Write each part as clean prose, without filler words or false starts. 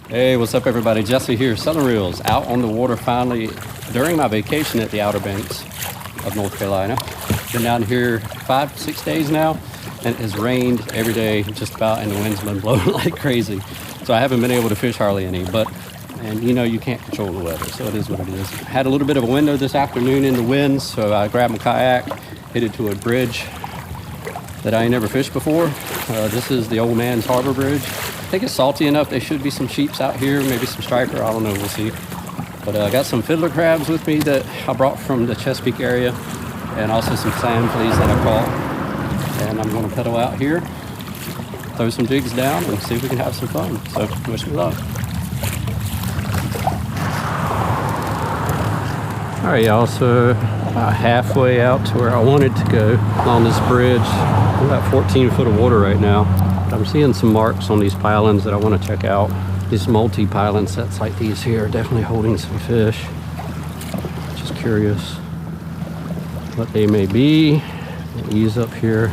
Hey, what's up everybody? Jesse here, Southern Reels, out on the water finally during my vacation at the Outer Banks of North Carolina. Been down here 5-6 days now, and it has rained every day just about, and the wind's been blowing like crazy. So I haven't been able to fish hardly any, and you know you can't control the weather, so it is what it is. Had a little bit of a window this afternoon in the wind, so I grabbed my kayak, headed to a bridge that I ain't never fished before. This is the Old Man's Harbor Bridge. I think it's salty enough. There should be some sheeps out here, maybe some striper, I don't know, we'll see. But I got some fiddler crabs with me that I brought from the Chesapeake area, and also some sand fleas that I caught. And I'm gonna pedal out here, throw some jigs down, and see if we can have some fun. So wish me luck. All right, y'all, so about halfway out to where I wanted to go along this bridge. We're about 14 foot of water right now. I'm seeing some marks on these pilings that I want to check out. These multi-piling sets like these here are definitely holding some fish. Just curious what they may be. We'll ease up here,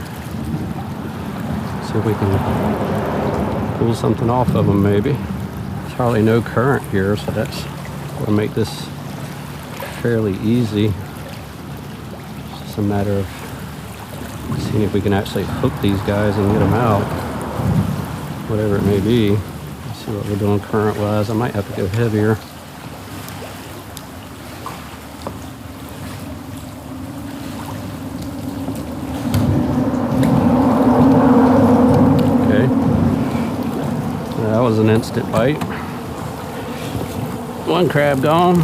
see if we can pull something off of them maybe. There's hardly no current here, so that's going to make this fairly easy. It's just a matter of seeing if we can actually hook these guys and get them out. Whatever it may be. Let's see what we're doing current wise. I might have to go heavier. Okay. That was an instant bite. One crab gone.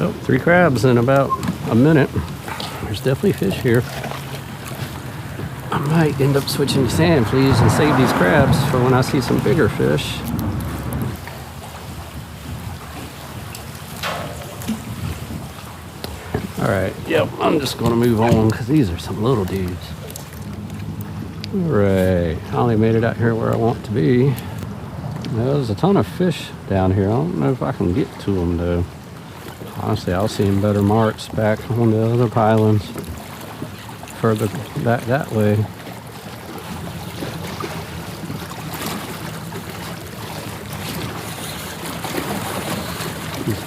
Oh, 3 crabs in about a minute. There's definitely fish here. I might end up switching to sand fleas and save these crabs for when I see some bigger fish. All right, yep, I'm just gonna move on because these are some little dudes. All right, I only made it out here where I want to be. There's a ton of fish down here. I don't know if I can get to them though. Honestly, I'll see better marks back on the other pilings further back that way.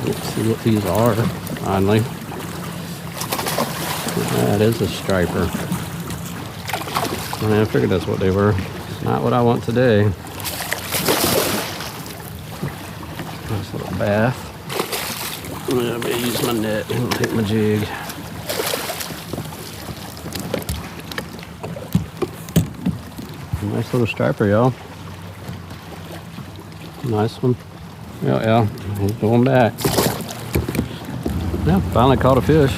Let's see what these are, finally. That is a striper. I figured that's what they were. Not what I want today. Nice little bath. I'm gonna use my net and take my jig. Nice little striper, y'all. Nice one. Yeah, he's going back. Yeah, finally caught a fish.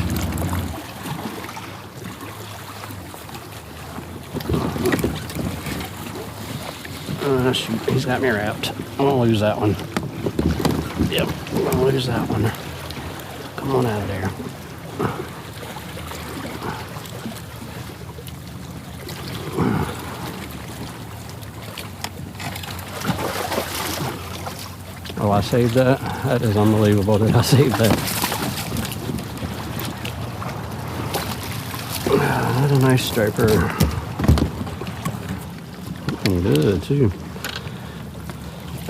Shoot, he's got me wrapped. I'm gonna lose that one. Yep, I'm gonna lose that one. Come on out of there. Oh, I saved that? That is unbelievable that I saved that. That's a nice striper. Looking good, too.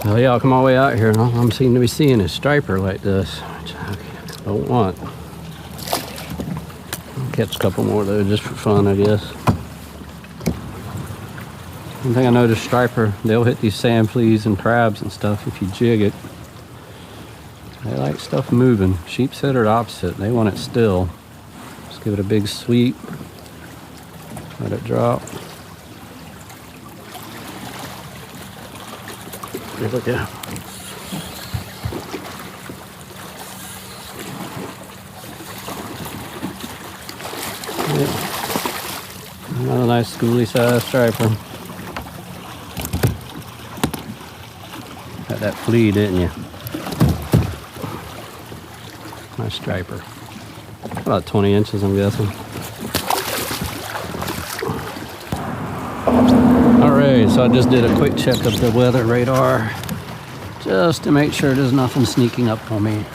Well, y'all come all the way out here, and all I'm seeming to be seeing is striper like this, which I don't want. I'll catch a couple more though, just for fun, I guess. One thing I noticed, striper, they'll hit these sand fleas and crabs and stuff if you jig it. They like stuff moving. Sheepshead are the opposite. They want it still. Just give it a big sweep. Let it drop. There we go. Another nice schoolie size striper. Got that flea, didn't you? Nice striper. About 20 inches, I'm guessing. Alright, so I just did a quick check of the weather radar just to make sure there's nothing sneaking up on me.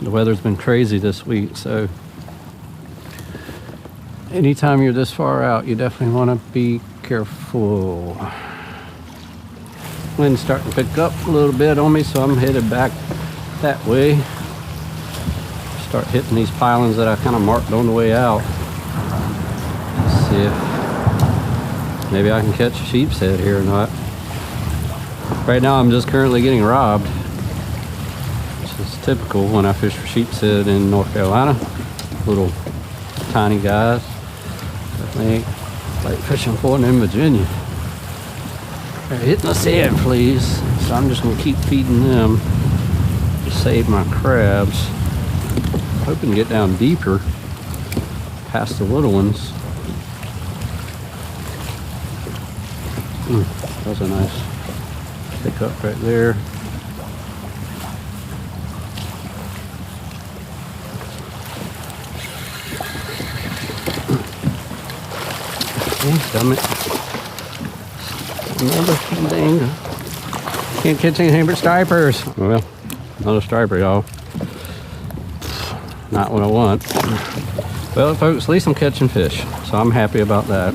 The weather's been crazy this week, so anytime you're this far out, you definitely want to be careful. Wind's starting to pick up a little bit on me, so I'm headed back that way. Start hitting these pilings that I kind of marked on the way out. Let's see if maybe I can catch a sheepshead here or not. Right now I'm just currently getting robbed, which is typical when I fish for sheepshead in North Carolina. Little tiny guys. Definitely ain't like fishing for them in Virginia. They're hitting the sand fleas, so I'm just gonna keep feeding them to save my crabs. Hoping to get down deeper past the little ones. That was a nice pick up right there. Damn it. Another thing. Can't catch anything but stripers. Well, another striper, y'all. Not what I want. Well, folks, at least I'm catching fish, so I'm happy about that.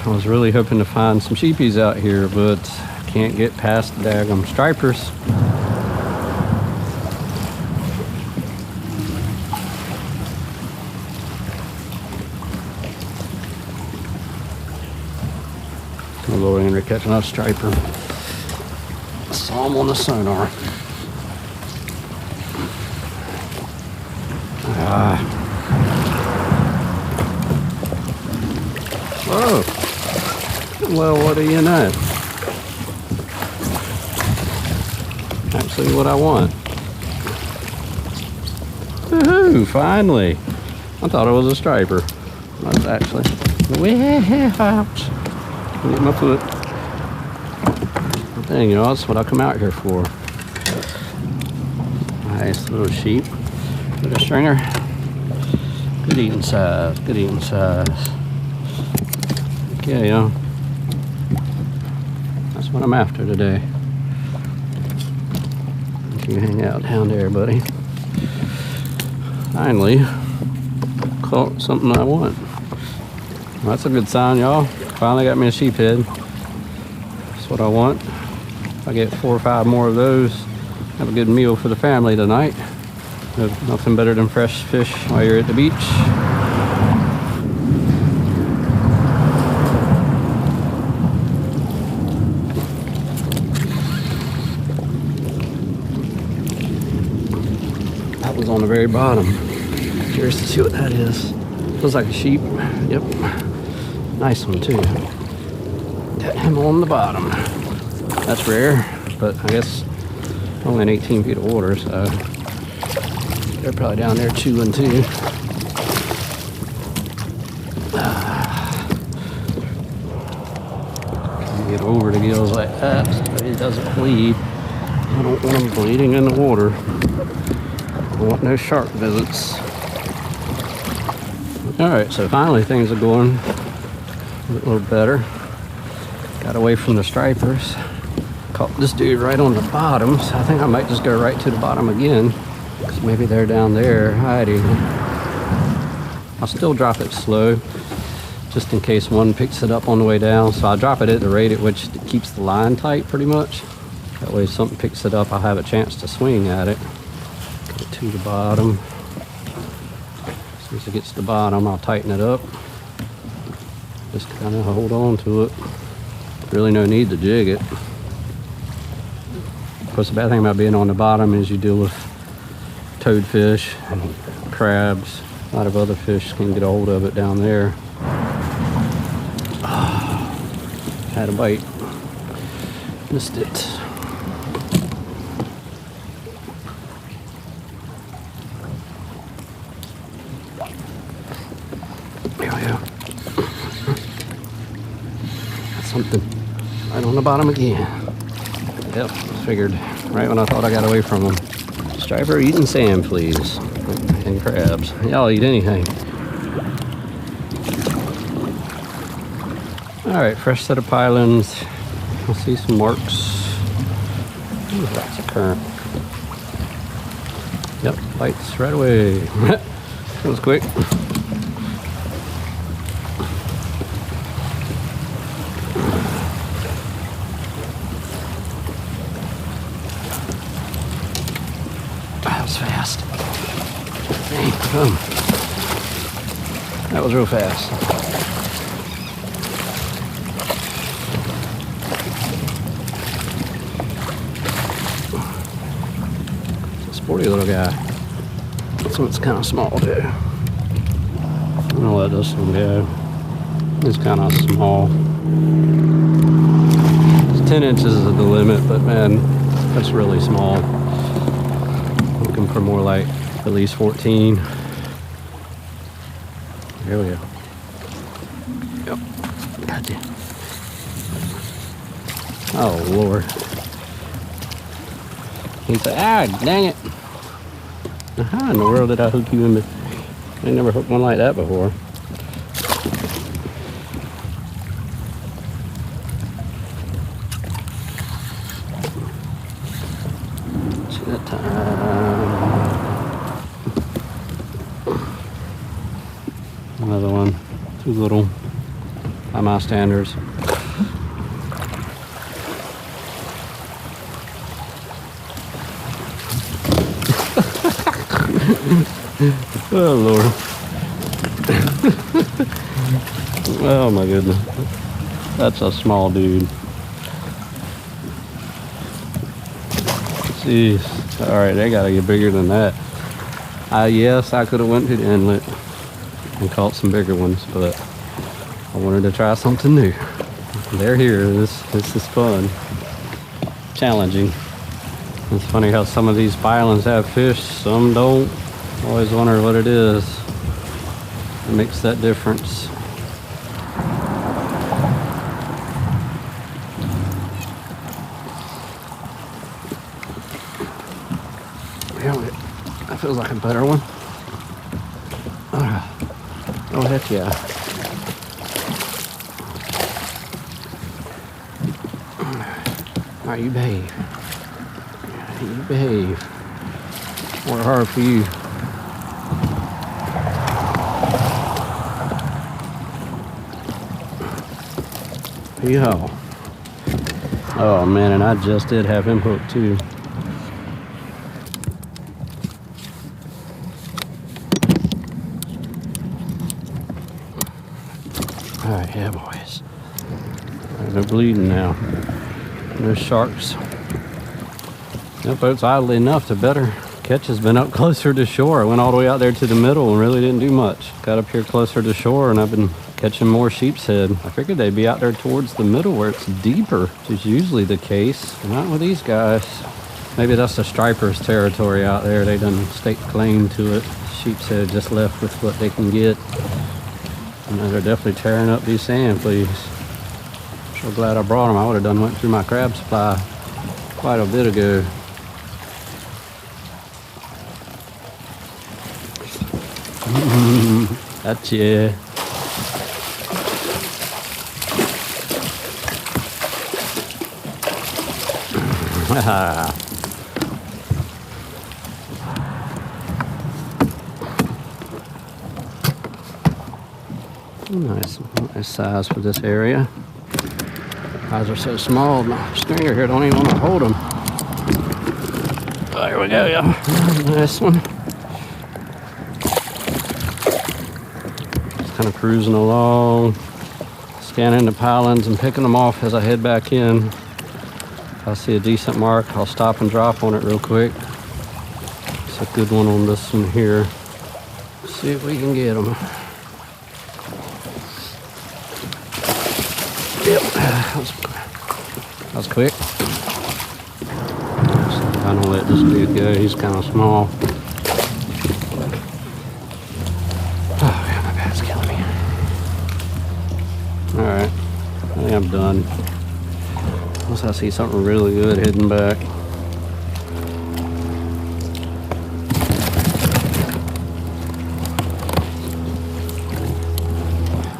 I was really hoping to find some sheepies out here, but can't get past the daggum stripers. I'm lowering and catching a striper. Saw him on the sonar. Whoa. Well, what do you know? Actually, what I want. Woohoo! Finally! I thought it was a striper. That was actually way out. Get my foot. Dang, y'all, that's what I come out here for. Nice little sheep. With a stringer. Good eating size. Good eating size. Okay, y'all. That's what I'm after today. You hang out down there, buddy. Finally caught something I want. Well, that's a good sign, y'all. Finally got me a sheephead. That's what I want. If I get 4 or 5 more of those, have a good meal for the family tonight. There's nothing better than fresh fish while you're at the beach. That was on the very bottom. Curious to see what that is. Looks like a sheep. Yep. Nice one too. Got him on the bottom. That's rare, but I guess only in 18 feet of water, so they're probably down there chewing too. Can get over the gills like that so he doesn't bleed. I don't want him bleeding in the water. I don't want no shark visits. Alright, so finally things are going a little better. Got away from the stripers. Caught this dude right on the bottom, so I think I might just go right to the bottom again. Because maybe they're down there hiding. I'll still drop it slow, just in case one picks it up on the way down. So I'll drop it at the rate at which it keeps the line tight pretty much. That way if something picks it up, I'll have a chance to swing at it. Get to the bottom. As soon as it gets to the bottom, I'll tighten it up. Just kind of hold on to it. Really no need to jig it. Of course, the bad thing about being on the bottom is you deal with toadfish and crabs. A lot of other fish can get a hold of it down there. Had a bite. Missed it. There we go. Got something right on the bottom again. Yep, figured right when I thought I got away from them. Striper eating sand fleas and crabs. Y'all eat anything. Alright, fresh set of pilings. I'll see some marks. Ooh, that's a current. Yep, bites right away. That was quick. That was real fast. It's a sporty little guy. This one's kind of small too. I'm gonna let this one go. It's kind of small. 10 inches is the limit, but man, that's really small. Looking for more like at least 14. Here we go. Yep. Gotcha. Oh, Lord. He said, ah, dang it. How in the world did I hook you in? I never hooked one like that before. Another one, too little by my standards. Oh Lord. Oh my goodness. That's a small dude. Jeez. Alright, they gotta get bigger than that. Yes, I could have went to the inlet and caught some bigger ones, but I wanted to try something new. They're here. This is fun. Challenging. It's funny how some of these pilings have fish, some don't. Always wonder what it is that makes that difference. Yeah, that feels like a better one. Oh, heck yeah. Alright, you behave. You behave. Work hard for you. Yo. Oh man, and I just did have him hooked too. Alright, yeah boys. No bleeding now. No sharks. Yeah, folks, oddly enough, the better catch has been up closer to shore. I went all the way out there to the middle and really didn't do much. Got up here closer to shore and I've been catching more sheepshead. I figured they'd be out there towards the middle where it's deeper, which is usually the case. Not with these guys. Maybe that's the stripers' territory out there. They done stake claim to it. Sheepshead just left with what they can get. And they're definitely tearing up these sand fleas. So glad I brought them. I would have done went through my crab supply quite a bit ago. Gotcha. Nice size for this area. Eyes are so small, my stringer here don't even want to hold them. Oh, here we go, y'all. Nice one. Just kind of cruising along, scanning the pilings and picking them off as I head back in. If I see a decent mark, I'll stop and drop on it real quick. It's a good one on this one here. See if we can get them. Yep, that was quick. I'm gonna let this dude go. He's kind of small. Oh man, my back's killing me. All right, I think I'm done. Unless I see something really good heading back.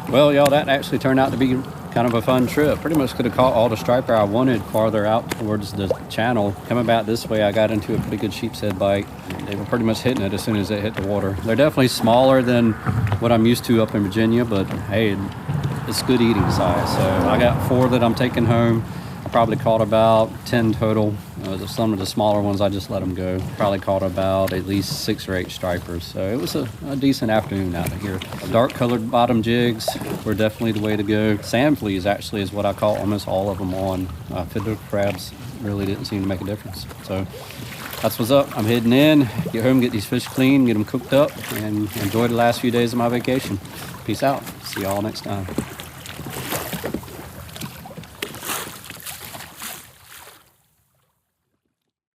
Well, y'all, that actually turned out to be kind of a fun trip. Pretty much could have caught all the striper I wanted farther out towards the channel. Coming back this way, I got into a pretty good sheepshead bite. They were pretty much hitting it as soon as it hit the water. They're definitely smaller than what I'm used to up in Virginia, but hey, it's good eating size. So I got 4 that I'm taking home. Probably caught about 10 total Some of the smaller ones, I just let them go. Probably caught about at least 6 or 8 stripers. So it was a decent afternoon out here. Dark colored bottom jigs were definitely the way to go. Sand fleas actually is what I caught almost all of them on. Fiddler crabs really didn't seem to make a difference. So that's what's up. I'm heading in, get home, get these fish clean, get them cooked up, and enjoy the last few days of my vacation. Peace out. See y'all next time.